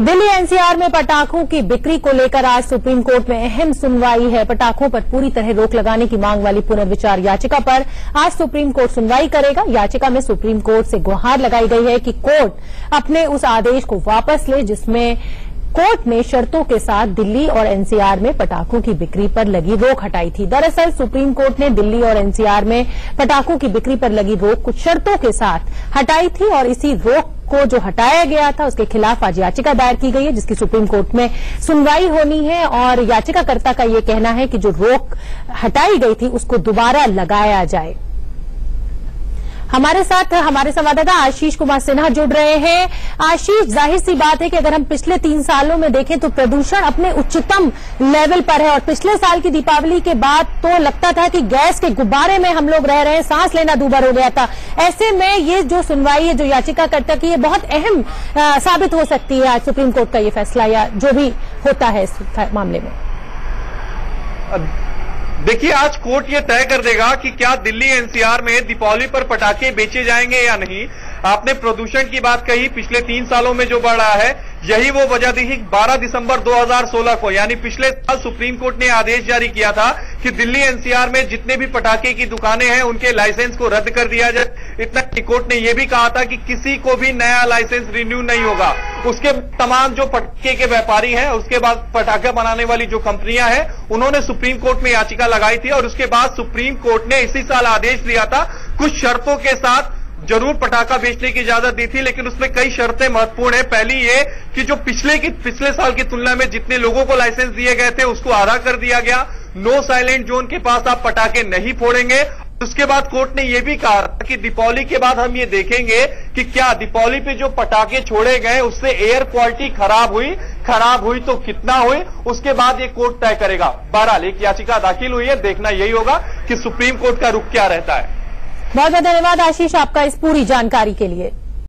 Delhi NCR में पटाखों की बिक्री को लेकर आज सुप्रीम कोर्ट में अहम सुनवाई है। पटाखों पर पूरी तरह रोक लगाने की मांग वाली पुनर्विचार याचिका पर आज सुप्रीम कोर्ट सुनवाई करेगा। याचिका में सुप्रीम कोर्ट से गुहार लगाई गई है कि कोर्ट अपने उस आदेश को वापस ले जिसमें कोर्ट ने शर्तों के साथ दिल्ली और एनसीआर में पटाखों की बिक्री पर लगी रोक हटाई थी। दरअसल सुप्रीम कोर्ट ने दिल्ली और एनसीआर में पटाखों की बिक्री पर लगी रोक कुछ शर्तों के साथ हटाई थी और इसी रोक को जो हटाया गया था उसके खिलाफ आज याचिका दायर की गई है जिसकी सुप्रीम कोर्ट में सुनवाई होनी है और याचिकाकर्ता का ये कहना है कि जो रोक हटाई गई थी उसको दोबारा लगाया जाए। हमारे साथ हमारे संवाददाता आशीष कुमार सिन्हा जुड़ रहे हैं। आशीष, जाहिर सी बात है कि अगर हम पिछले 3 सालों में देखें तो प्रदूषण अपने उच्चतम लेवल पर है और पिछले साल की दीपावली के बाद तो लगता था कि गैस के गुब्बारे में हम लोग रह रहे हैं, सांस लेना दूभर हो गया था। ऐसे में ये जो सुनवाई है जो याचिकाकर्ता की, ये बहुत अहम साबित हो सकती है आज सुप्रीम कोर्ट का ये फैसला या जो भी होता है इस मामले में। देखिए, आज कोर्ट ये तय कर देगा कि क्या दिल्ली एनसीआर में दीपावली पर पटाखे बेचे जाएंगे या नहीं। आपने प्रदूषण की बात कही, पिछले 3 सालों में जो बढ़ रहा है यही वो वजह थी। 12 दिसंबर 2016 को यानी पिछले साल सुप्रीम कोर्ट ने आदेश जारी किया था कि दिल्ली एनसीआर में जितने भी पटाखे की दुकानें हैं उनके लाइसेंस को रद्द कर दिया जाए। इतना कोर्ट ने यह भी कहा था कि किसी को भी नया लाइसेंस रिन्यू नहीं होगा। उसके तमाम जो पटाखे के व्यापारी हैं, उसके बाद पटाखा बनाने वाली जो कंपनियां हैं, उन्होंने सुप्रीम कोर्ट में याचिका लगाई थी और उसके बाद सुप्रीम कोर्ट ने इसी साल आदेश दिया था, कुछ शर्तों के साथ जरूर पटाखा बेचने की इजाजत दी थी, लेकिन उसमें कई शर्तें महत्वपूर्ण है। पहली ये कि जो पिछले साल की तुलना में जितने लोगों को लाइसेंस दिए गए थे उसको आधा कर दिया गया। नो साइलेंट जोन के पास आप पटाखे नहीं फोड़ेंगे। उसके बाद कोर्ट ने यह भी कहा कि दीपावली के बाद हम ये देखेंगे कि क्या दीपावली पे जो पटाखे छोड़े गए उससे एयर क्वालिटी खराब हुई तो कितना हुई, उसके बाद ये कोर्ट तय करेगा। बहरहाल एक याचिका दाखिल हुई है, देखना यही होगा कि सुप्रीम कोर्ट का रुख क्या रहता है। बहुत बहुत धन्यवाद आशीष आपका इस पूरी जानकारी के लिए।